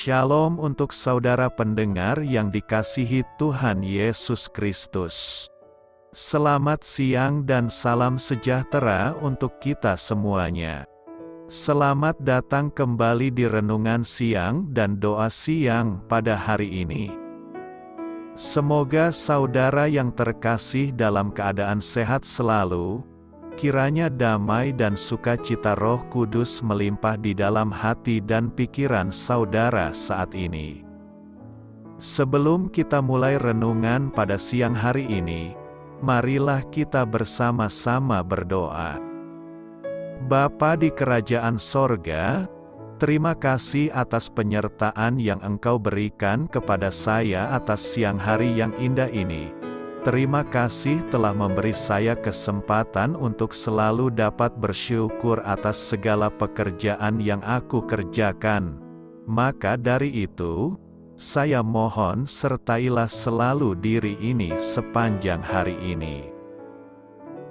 Shalom untuk saudara pendengar yang dikasihi Tuhan Yesus Kristus. Selamat siang dan salam sejahtera untuk kita semuanya. Selamat datang kembali di renungan siang dan doa siang pada hari ini. Semoga saudara yang terkasih dalam keadaan sehat selalu. Kiranya damai dan sukacita Roh Kudus melimpah di dalam hati dan pikiran saudara saat ini. Sebelum kita mulai renungan pada siang hari ini, marilah kita bersama-sama berdoa. Bapa di kerajaan sorga, terima kasih atas penyertaan yang Engkau berikan kepada saya atas siang hari yang indah ini. Terima kasih telah memberi saya kesempatan untuk selalu dapat bersyukur atas segala pekerjaan yang aku kerjakan. Maka dari itu, saya mohon sertailah selalu diri ini sepanjang hari ini.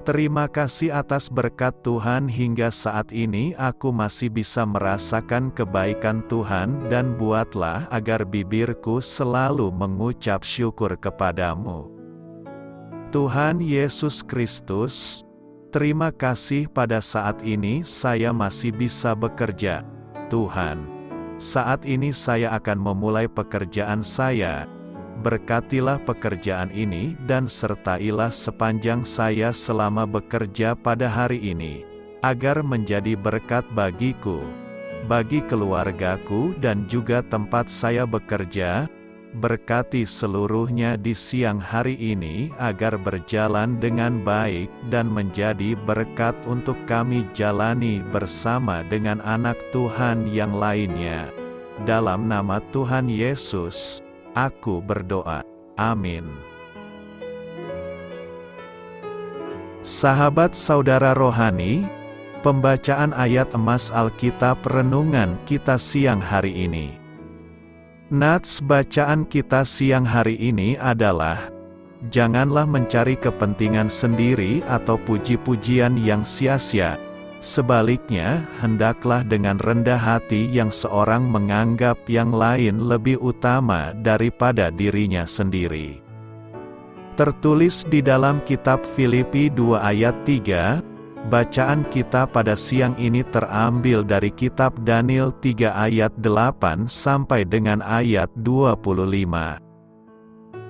Terima kasih atas berkat Tuhan hingga saat ini aku masih bisa merasakan kebaikan Tuhan dan buatlah agar bibirku selalu mengucap syukur kepadamu. Tuhan Yesus Kristus, terima kasih pada saat ini saya masih bisa bekerja. Tuhan, saat ini saya akan memulai pekerjaan saya. Berkatilah pekerjaan ini dan sertailah sepanjang saya selama bekerja pada hari ini, agar menjadi berkat bagiku, bagi keluargaku dan juga tempat saya bekerja. Berkati seluruhnya di siang hari ini agar berjalan dengan baik dan menjadi berkat untuk kami jalani bersama dengan anak Tuhan yang lainnya. Dalam nama Tuhan Yesus, aku berdoa. Amin. Sahabat saudara rohani, pembacaan ayat emas Alkitab renungan kita siang hari ini. Nats bacaan kita siang hari ini adalah, janganlah mencari kepentingan sendiri atau puji-pujian yang sia-sia. Sebaliknya, hendaklah dengan rendah hati yang seorang menganggap yang lain lebih utama daripada dirinya sendiri. Tertulis di dalam kitab Filipi 2 ayat 3, bacaan kita pada siang ini terambil dari kitab Daniel 3 ayat 8 sampai dengan ayat 25.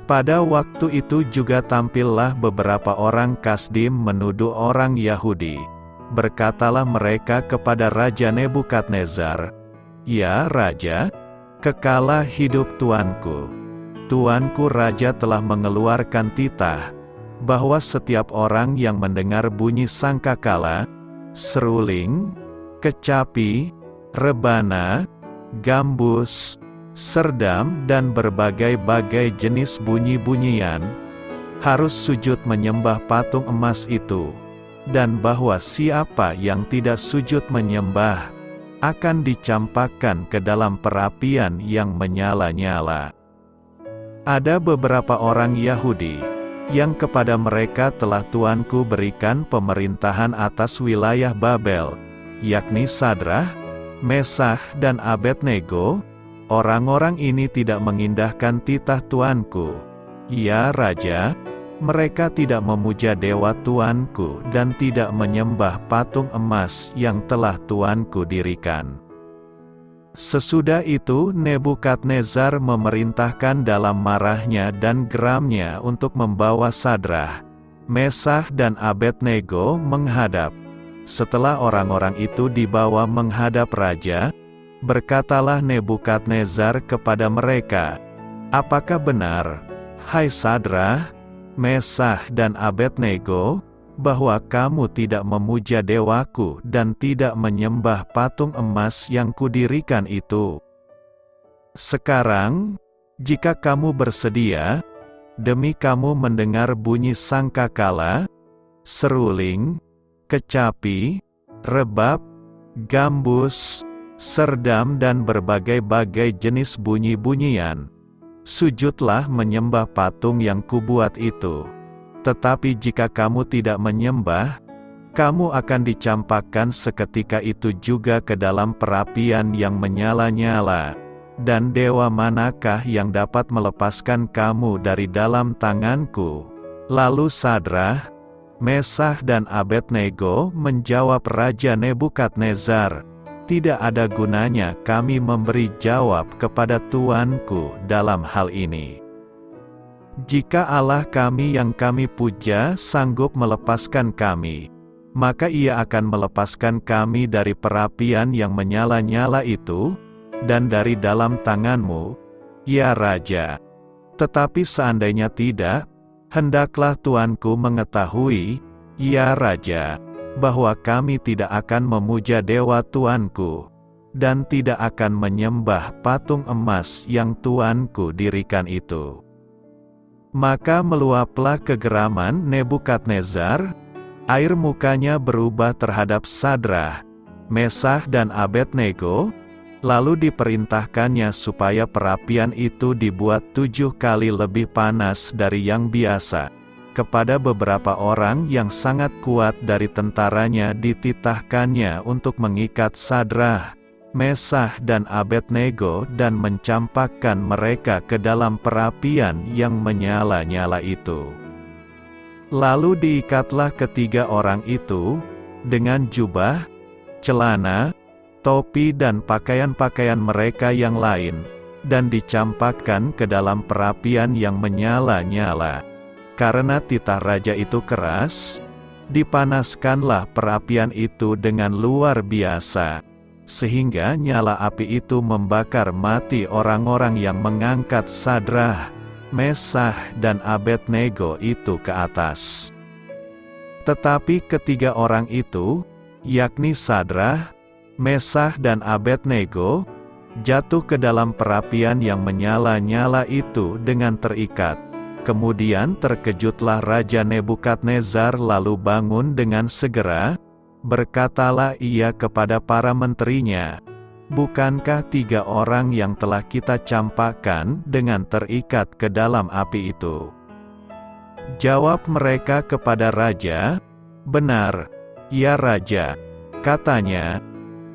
Pada waktu itu juga tampillah beberapa orang Kasdim menuduh orang Yahudi. Berkatalah mereka kepada Raja Nebukadnezar, "Ya Raja, kekalah hidup tuanku. Tuanku Raja telah mengeluarkan titah, bahwa setiap orang yang mendengar bunyi sangkakala, seruling, kecapi, rebana, gambus, serdam dan berbagai-bagai jenis bunyi-bunyian, harus sujud menyembah patung emas itu, dan bahwa siapa yang tidak sujud menyembah, akan dicampakkan ke dalam perapian yang menyala-nyala." Ada beberapa orang Yahudi yang kepada mereka telah Tuanku berikan pemerintahan atas wilayah Babel, yakni Sadrah, Mesakh dan Abednego. Orang-orang ini tidak mengindahkan titah Tuanku. Ya Raja, mereka tidak memuja dewa Tuanku dan tidak menyembah patung emas yang telah Tuanku dirikan. Sesudah itu Nebukadnezar memerintahkan dalam marahnya dan geramnya untuk membawa Sadrah, Mesakh dan Abednego menghadap. Setelah orang-orang itu dibawa menghadap raja, berkatalah Nebukadnezar kepada mereka, "Apakah benar, hai Sadrah, Mesakh dan Abednego, bahwa kamu tidak memuja dewaku dan tidak menyembah patung emas yang kudirikan itu? Sekarang, jika kamu bersedia, demi kamu mendengar bunyi sangkakala, seruling, kecapi, rebab, gambus, serdam dan berbagai-bagai jenis bunyi-bunyian, sujudlah menyembah patung yang kubuat itu. Tetapi jika kamu tidak menyembah, kamu akan dicampakkan seketika itu juga ke dalam perapian yang menyala-nyala. dan dewa manakah yang dapat melepaskan kamu dari dalam tanganku?" Lalu Sadrah, Mesakh dan Abednego menjawab Raja Nebukadnezar, "Tidak ada gunanya kami memberi jawab kepada Tuanku dalam hal ini. Jika Allah kami yang kami puja sanggup melepaskan kami, maka Ia akan melepaskan kami dari perapian yang menyala-nyala itu, dan dari dalam tanganmu, ya Raja. Tetapi seandainya tidak, hendaklah Tuanku mengetahui, ya Raja, bahwa kami tidak akan memuja dewa Tuanku, dan tidak akan menyembah patung emas yang Tuanku dirikan itu." Maka meluaplah kegeraman Nebukadnezar, air mukanya berubah terhadap Sadrah, Mesakh dan Abednego, lalu diperintahkannya supaya perapian itu dibuat 7 kali lebih panas dari yang biasa. Kepada beberapa orang yang sangat kuat dari tentaranya dititahkannya untuk mengikat Sadrah, Mesakh dan Abednego dan mencampakkan mereka ke dalam perapian yang menyala-nyala itu. Lalu diikatlah ketiga orang itu, dengan jubah, celana, topi dan pakaian-pakaian mereka yang lain, dan dicampakkan ke dalam perapian yang menyala-nyala. Karena titah raja itu keras, dipanaskanlah perapian itu dengan luar biasa, sehingga nyala api itu membakar mati orang-orang yang mengangkat Sadrah, Mesakh dan Abednego itu ke atas. Tetapi ketiga orang itu, yakni Sadrah, Mesakh dan Abednego, jatuh ke dalam perapian yang menyala-nyala itu dengan terikat. Kemudian terkejutlah Raja Nebukadnezar lalu bangun dengan segera, berkatalah ia kepada para menterinya, "Bukankah 3 orang yang telah kita campakkan dengan terikat ke dalam api itu?" Jawab mereka kepada raja, "Benar, ya Raja," katanya,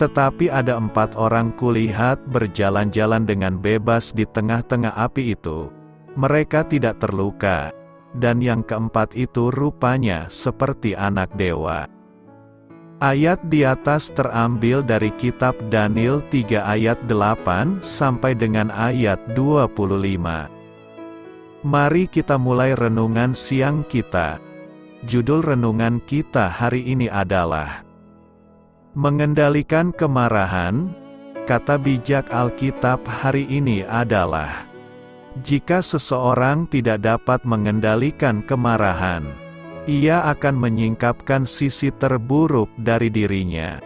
"tetapi ada 4 orang kulihat berjalan-jalan dengan bebas di tengah-tengah api itu. Mereka tidak terluka, dan yang keempat itu rupanya seperti anak dewa." Ayat di atas terambil dari kitab Daniel 3 ayat 8 sampai dengan ayat 25. Mari kita mulai renungan siang kita. Judul renungan kita hari ini adalah Mengendalikan Kemarahan. Kata bijak Alkitab hari ini adalah, jika seseorang tidak dapat mengendalikan kemarahan, ia akan menyingkapkan sisi terburuk dari dirinya.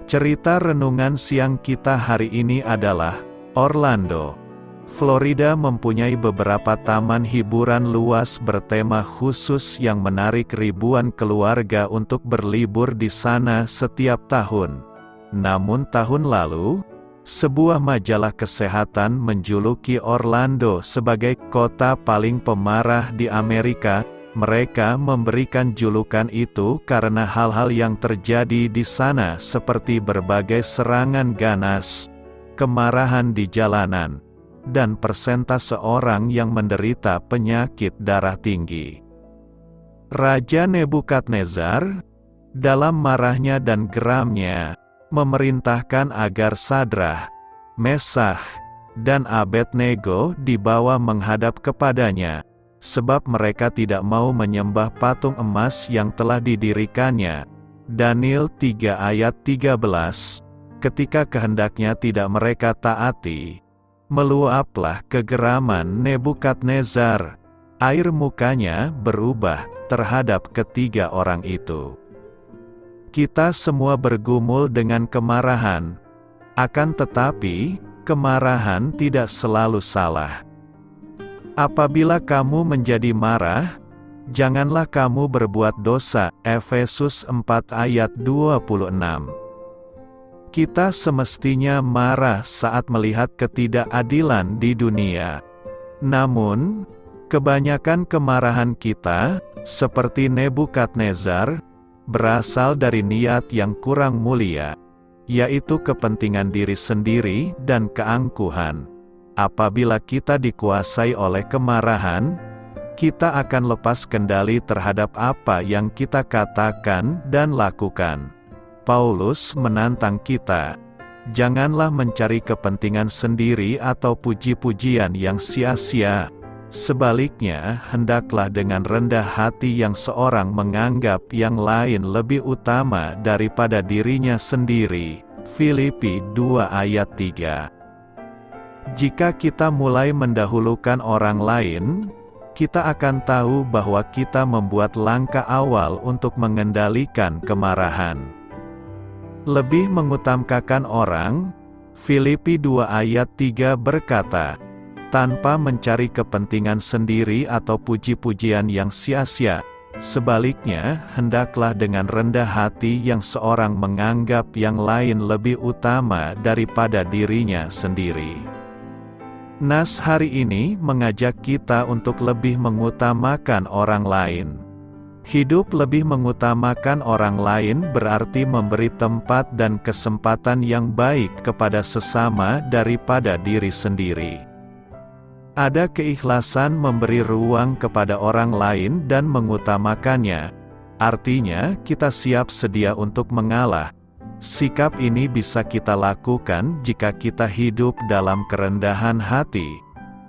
Cerita renungan siang kita hari ini adalah, Orlando, Florida mempunyai beberapa taman hiburan luas bertema khusus yang menarik ribuan keluarga untuk berlibur di sana setiap tahun. Namun tahun lalu, sebuah majalah kesehatan menjuluki Orlando sebagai kota paling pemarah di Amerika. Mereka memberikan julukan itu karena hal-hal yang terjadi di sana seperti berbagai serangan ganas, kemarahan di jalanan, dan persentase orang yang menderita penyakit darah tinggi. Raja Nebukadnezar, dalam marahnya dan geramnya, memerintahkan agar Sadrah, Mesakh, dan Abednego dibawa menghadap kepadanya, sebab mereka tidak mau menyembah patung emas yang telah didirikannya. Daniel 3 ayat 13. Ketika kehendaknya tidak mereka taati, meluaplah kegeraman Nebukadnezar. Air mukanya berubah terhadap ketiga orang itu. Kita semua bergumul dengan kemarahan. Akan tetapi, kemarahan tidak selalu salah. Apabila kamu menjadi marah, janganlah kamu berbuat dosa. Efesus 4 ayat 26. Kita semestinya marah saat melihat ketidakadilan di dunia. Namun, kebanyakan kemarahan kita, seperti Nebukadnezar, berasal dari niat yang kurang mulia, yaitu kepentingan diri sendiri dan keangkuhan. apabila kita dikuasai oleh kemarahan, kita akan lepas kendali terhadap apa yang kita katakan dan lakukan. Paulus menantang kita, janganlah mencari kepentingan sendiri atau puji-pujian yang sia-sia. Sebaliknya, hendaklah dengan rendah hati yang seorang menganggap yang lain lebih utama daripada dirinya sendiri. Filipi 2 ayat 3. Jika kita mulai mendahulukan orang lain, kita akan tahu bahwa kita membuat langkah awal untuk mengendalikan kemarahan. Lebih mengutamakan orang, Filipi 2 ayat 3 berkata, tanpa mencari kepentingan sendiri atau puji-pujian yang sia-sia. Sebaliknya, hendaklah dengan rendah hati yang seorang menganggap yang lain lebih utama daripada dirinya sendiri. Nas hari ini mengajak kita untuk lebih mengutamakan orang lain. Hidup lebih mengutamakan orang lain berarti memberi tempat dan kesempatan yang baik kepada sesama daripada diri sendiri. Ada keikhlasan memberi ruang kepada orang lain dan mengutamakannya. Artinya, kita siap sedia untuk mengalah. Sikap ini bisa kita lakukan jika kita hidup dalam kerendahan hati.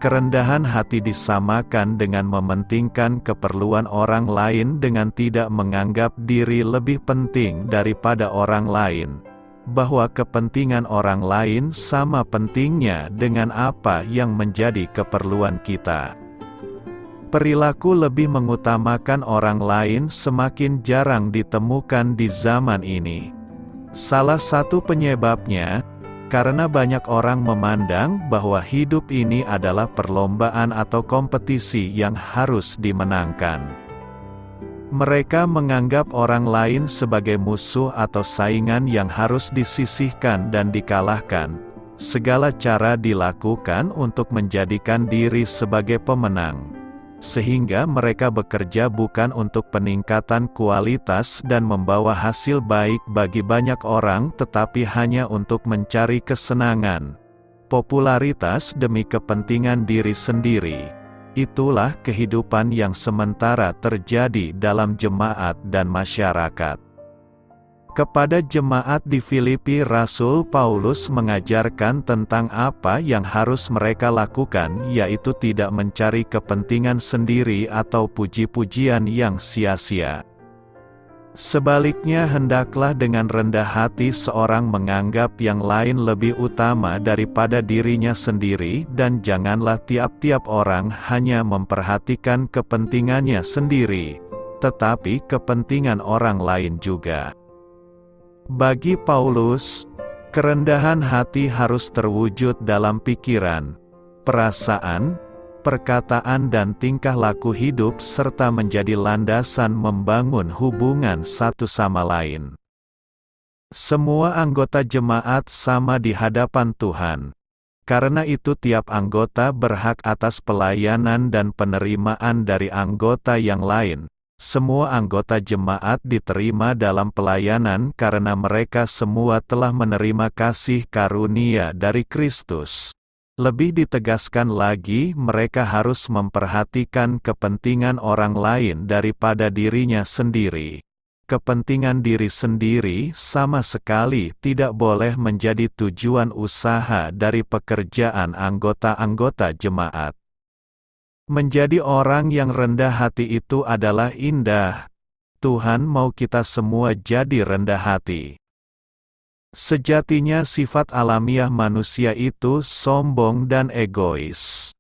Kerendahan hati disamakan dengan mementingkan keperluan orang lain dengan tidak menganggap diri lebih penting daripada orang lain. Bahwa kepentingan orang lain sama pentingnya dengan apa yang menjadi keperluan kita. Perilaku lebih mengutamakan orang lain semakin jarang ditemukan di zaman ini. Salah satu penyebabnya, karena banyak orang memandang bahwa hidup ini adalah perlombaan atau kompetisi yang harus dimenangkan. Mereka menganggap orang lain sebagai musuh atau saingan yang harus disisihkan dan dikalahkan. Segala cara dilakukan untuk menjadikan diri sebagai pemenang. Sehingga mereka bekerja bukan untuk peningkatan kualitas dan membawa hasil baik bagi banyak orang tetapi hanya untuk mencari kesenangan, popularitas demi kepentingan diri sendiri. Itulah kehidupan yang sementara terjadi dalam jemaat dan masyarakat. Kepada jemaat di Filipi, Rasul Paulus mengajarkan tentang apa yang harus mereka lakukan, yaitu tidak mencari kepentingan sendiri atau puji-pujian yang sia-sia. Sebaliknya, hendaklah dengan rendah hati seorang menganggap yang lain lebih utama daripada dirinya sendiri, dan janganlah tiap-tiap orang hanya memperhatikan kepentingannya sendiri, tetapi kepentingan orang lain juga. Bagi Paulus, kerendahan hati harus terwujud dalam pikiran, perasaan, perkataan dan tingkah laku hidup serta menjadi landasan membangun hubungan satu sama lain. Semua anggota jemaat sama di hadapan Tuhan. Karena itu tiap anggota berhak atas pelayanan dan penerimaan dari anggota yang lain. Semua anggota jemaat diterima dalam pelayanan karena mereka semua telah menerima kasih karunia dari Kristus. Lebih ditegaskan lagi, mereka harus memperhatikan kepentingan orang lain daripada dirinya sendiri. Kepentingan diri sendiri sama sekali tidak boleh menjadi tujuan usaha dari pekerjaan anggota-anggota jemaat. Menjadi orang yang rendah hati itu adalah indah. Tuhan mau kita semua jadi rendah hati. Sejatinya sifat alamiah manusia itu sombong dan egois.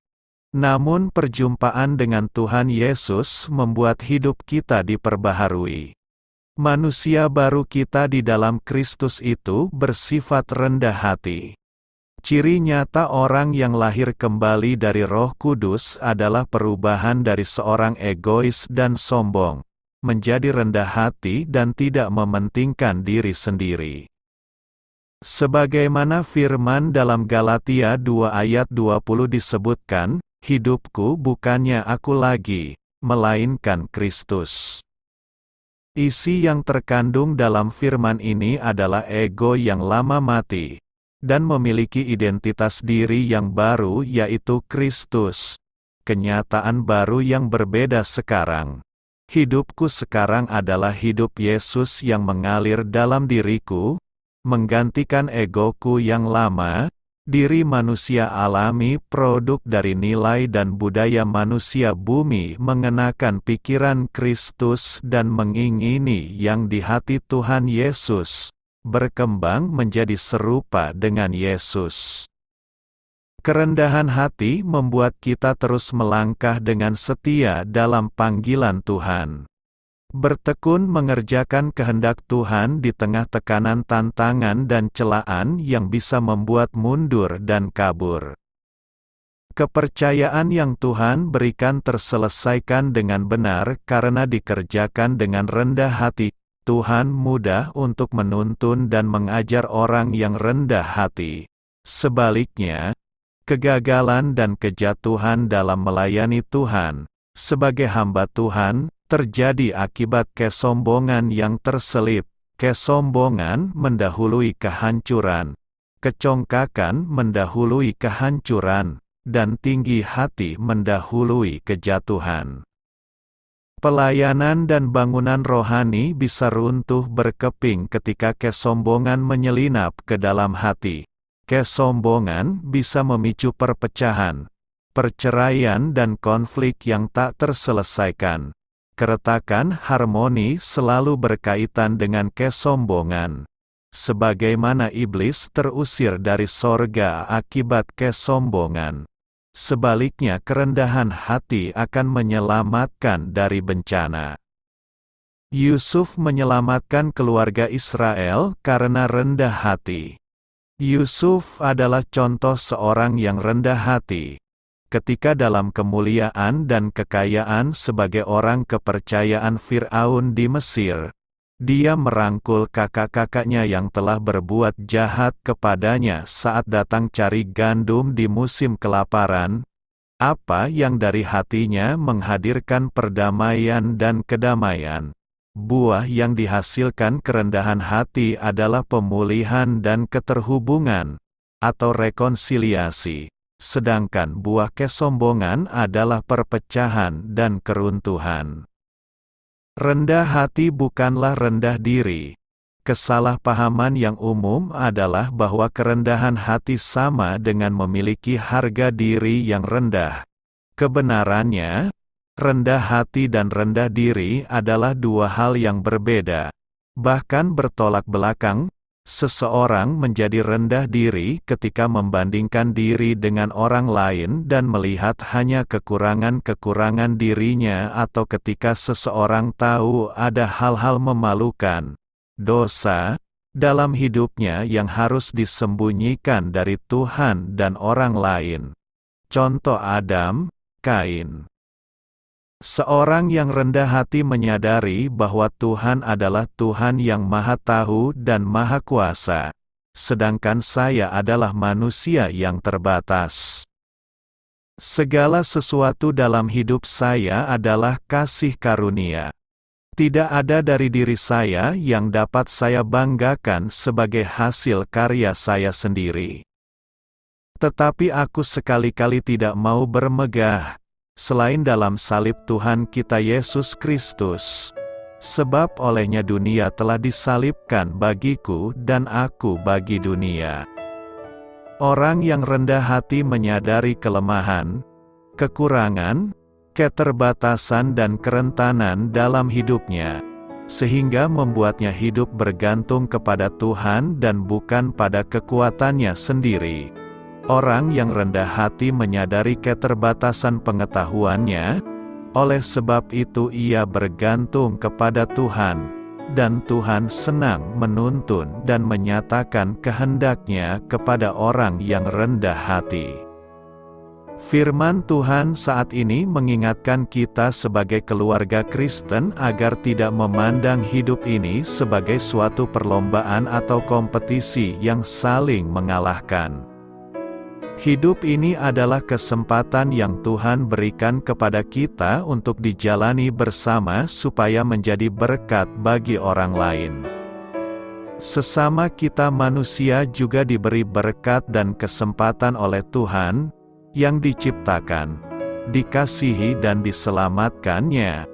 Namun perjumpaan dengan Tuhan Yesus membuat hidup kita diperbaharui. Manusia baru kita di dalam Kristus itu bersifat rendah hati. Ciri nyata orang yang lahir kembali dari Roh Kudus adalah perubahan dari seorang egois dan sombong, menjadi rendah hati dan tidak mementingkan diri sendiri. Sebagaimana firman dalam Galatia 2 ayat 20 disebutkan, hidupku bukannya aku lagi, melainkan Kristus. Isi yang terkandung dalam firman ini adalah ego yang lama mati. dan memiliki identitas diri yang baru yaitu Kristus. Kenyataan baru yang berbeda sekarang. Hidupku sekarang adalah hidup Yesus yang mengalir dalam diriku, menggantikan egoku yang lama, diri manusia alami produk dari nilai dan budaya manusia bumi mengenakan pikiran Kristus dan mengingini yang di hati Tuhan Yesus, berkembang menjadi serupa dengan Yesus. Kerendahan hati membuat kita terus melangkah dengan setia dalam panggilan Tuhan. Bertekun mengerjakan kehendak Tuhan di tengah tekanan tantangan dan celaan yang bisa membuat mundur dan kabur. Kepercayaan yang Tuhan berikan terselesaikan dengan benar karena dikerjakan dengan rendah hati. Tuhan mudah untuk menuntun dan mengajar orang yang rendah hati. Sebaliknya, kegagalan dan kejatuhan dalam melayani Tuhan, sebagai hamba Tuhan, terjadi akibat kesombongan yang terselip. Kesombongan mendahului kehancuran, kecongkakan mendahului kehancuran, dan tinggi hati mendahului kejatuhan. Pelayanan dan bangunan rohani bisa runtuh berkeping ketika kesombongan menyelinap ke dalam hati. Kesombongan bisa memicu perpecahan, perceraian dan konflik yang tak terselesaikan. Keretakan harmoni selalu berkaitan dengan kesombongan. Sebagaimana iblis terusir dari sorga akibat kesombongan, sebaliknya kerendahan hati akan menyelamatkan dari bencana. Yusuf menyelamatkan keluarga Israel karena rendah hati. Yusuf adalah contoh seorang yang rendah hati. Ketika dalam kemuliaan dan kekayaan sebagai orang kepercayaan Fir'aun di Mesir, dia merangkul kakak-kakaknya yang telah berbuat jahat kepadanya saat datang cari gandum di musim kelaparan. Apa yang dari hatinya menghadirkan perdamaian dan kedamaian. Buah yang dihasilkan kerendahan hati adalah pemulihan dan keterhubungan, atau rekonsiliasi, sedangkan buah kesombongan adalah perpecahan dan keruntuhan. Rendah hati bukanlah rendah diri. Kesalahpahaman yang umum adalah bahwa kerendahan hati sama dengan memiliki harga diri yang rendah. Kebenarannya, rendah hati dan rendah diri adalah dua hal yang berbeda. Bahkan bertolak belakang, seseorang menjadi rendah diri ketika membandingkan diri dengan orang lain dan melihat hanya kekurangan-kekurangan dirinya atau ketika seseorang tahu ada hal-hal memalukan, dosa, dalam hidupnya yang harus disembunyikan dari Tuhan dan orang lain. Contoh Adam, Kain. Seorang yang rendah hati menyadari bahwa Tuhan adalah Tuhan yang Maha Tahu dan Maha Kuasa, sedangkan saya adalah manusia yang terbatas. Segala sesuatu dalam hidup saya adalah kasih karunia. Tidak ada dari diri saya yang dapat saya banggakan sebagai hasil karya saya sendiri. Tetapi aku sekali-kali tidak mau bermegah, selain dalam salib Tuhan kita Yesus Kristus. Sebab olehnya dunia telah disalibkan bagiku dan aku bagi dunia. Orang yang rendah hati menyadari kelemahan, kekurangan, keterbatasan dan kerentanan dalam hidupnya, sehingga membuatnya hidup bergantung kepada Tuhan dan bukan pada kekuatannya sendiri. Orang yang rendah hati menyadari keterbatasan pengetahuannya, oleh sebab itu ia bergantung kepada Tuhan, dan Tuhan senang menuntun dan menyatakan kehendaknya kepada orang yang rendah hati. Firman Tuhan saat ini mengingatkan kita sebagai keluarga Kristen agar tidak memandang hidup ini sebagai suatu perlombaan atau kompetisi yang saling mengalahkan. Hidup ini adalah kesempatan yang Tuhan berikan kepada kita untuk dijalani bersama supaya menjadi berkat bagi orang lain. Sesama kita manusia juga diberi berkat dan kesempatan oleh Tuhan, yang diciptakan, dikasihi dan diselamatkannya.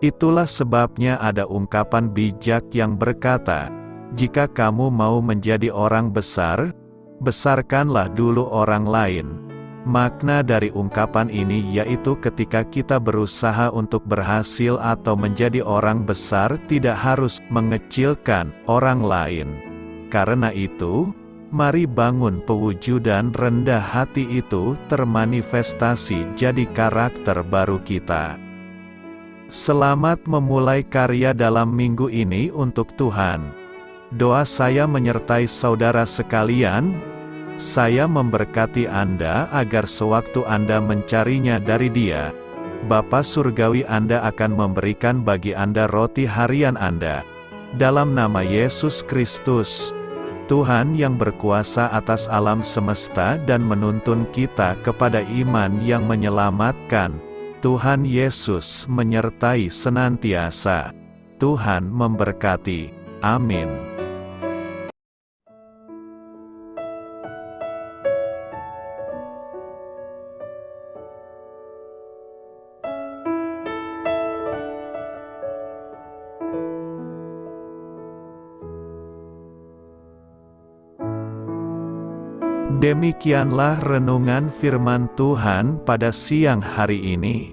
Itulah sebabnya ada ungkapan bijak yang berkata, "Jika kamu mau menjadi orang besar, besarkanlah dulu orang lain." Makna dari ungkapan ini yaitu ketika kita berusaha untuk berhasil atau menjadi orang besar tidak harus mengecilkan orang lain. Karena itu, mari bangun pewujudan rendah hati itu termanifestasi jadi karakter baru kita. Selamat memulai karya dalam minggu ini untuk Tuhan. Doa saya menyertai saudara sekalian. Saya memberkati Anda agar sewaktu Anda mencarinya dari Dia, Bapa Surgawi Anda akan memberikan bagi Anda roti harian Anda. Dalam nama Yesus Kristus, Tuhan yang berkuasa atas alam semesta dan menuntun kita kepada iman yang menyelamatkan, Tuhan Yesus menyertai senantiasa. Tuhan memberkati. Amin. Demikianlah renungan firman Tuhan pada siang hari ini.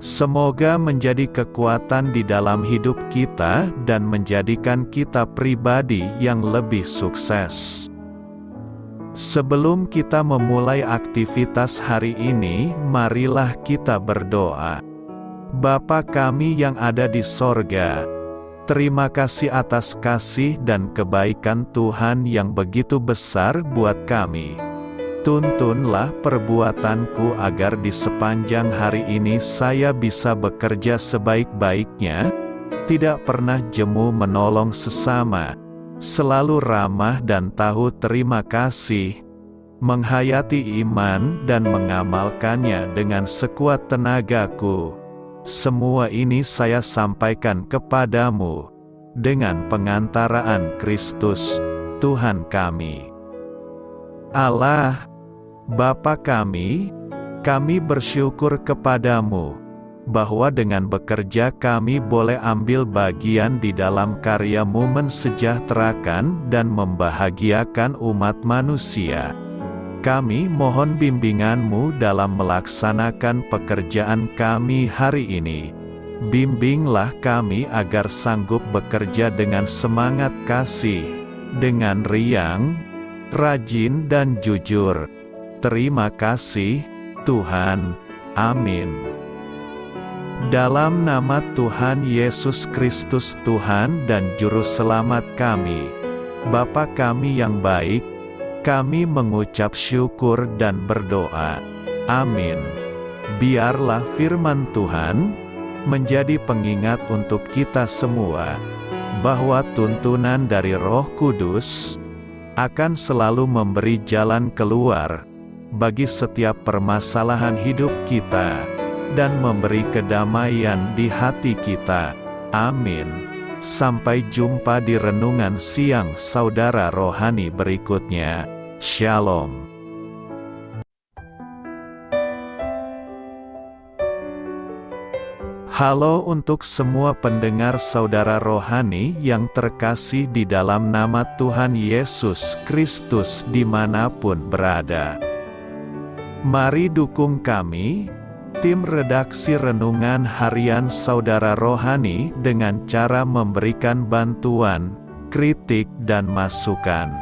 Semoga menjadi kekuatan di dalam hidup kita dan menjadikan kita pribadi yang lebih sukses. Sebelum kita memulai aktivitas hari ini, marilah kita berdoa. Bapa kami yang ada di sorga, terima kasih atas kasih dan kebaikan Tuhan yang begitu besar buat kami. Tuntunlah perbuatanku agar di sepanjang hari ini saya bisa bekerja sebaik-baiknya, tidak pernah jemu menolong sesama, selalu ramah dan tahu terima kasih, menghayati iman dan mengamalkannya dengan sekuat tenagaku. Semua ini saya sampaikan kepadamu, dengan pengantaraan Kristus, Tuhan kami. Allah, Bapa kami bersyukur kepadamu, bahwa dengan bekerja kami boleh ambil bagian di dalam karya-Mu mensejahterakan dan membahagiakan umat manusia. Kami mohon bimbingan-Mu dalam melaksanakan pekerjaan kami hari ini. Bimbinglah kami agar sanggup bekerja dengan semangat kasih, dengan riang, rajin dan jujur. Terima kasih, Tuhan. Amin. Dalam nama Tuhan Yesus Kristus Tuhan dan Juru Selamat kami, Bapa kami yang baik, kami mengucap syukur dan berdoa. Amin. Biarlah firman Tuhan menjadi pengingat untuk kita semua, bahwa tuntunan dari Roh Kudus akan selalu memberi jalan keluar bagi setiap permasalahan hidup kita, dan memberi kedamaian di hati kita. Amin. Sampai jumpa di renungan siang saudara rohani berikutnya. Shalom. Halo untuk semua pendengar saudara rohani yang terkasih di dalam nama Tuhan Yesus Kristus dimanapun berada. Mari dukung kami, tim redaksi renungan harian saudara rohani dengan cara memberikan bantuan, kritik dan masukan.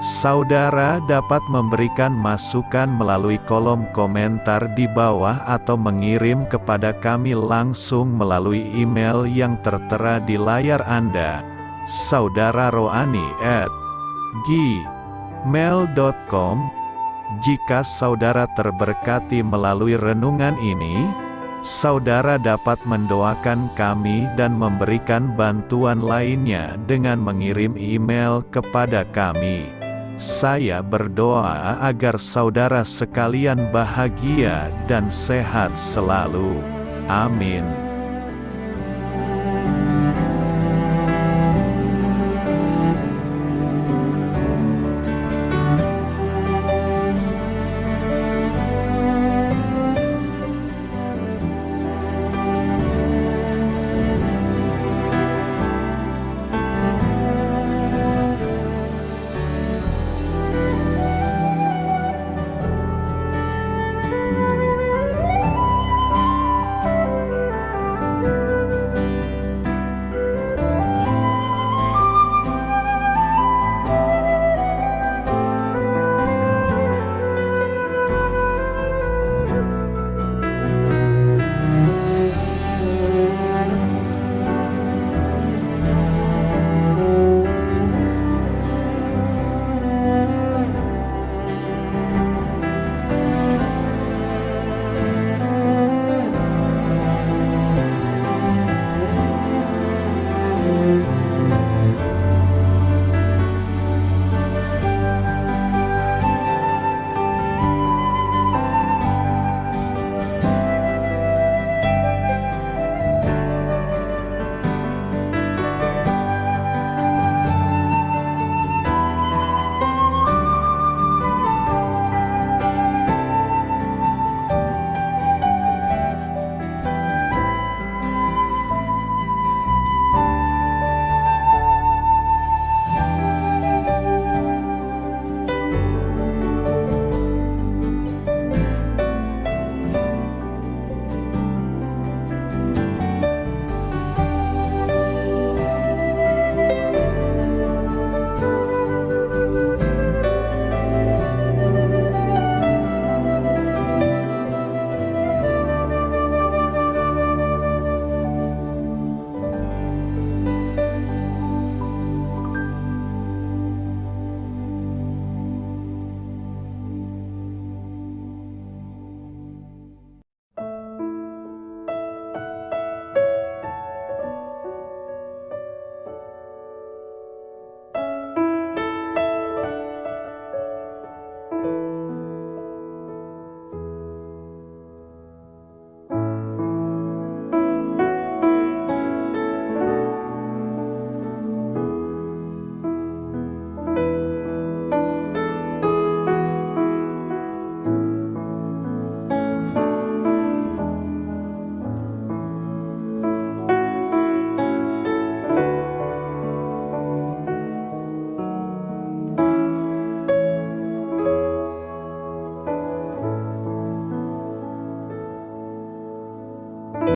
Saudara dapat memberikan masukan melalui kolom komentar di bawah atau mengirim kepada kami langsung melalui email yang tertera di layar Anda, saudararohani@gmail.com. Jika saudara terberkati melalui renungan ini, saudara dapat mendoakan kami dan memberikan bantuan lainnya dengan mengirim email kepada kami. Saya berdoa agar saudara sekalian bahagia dan sehat selalu. Amin.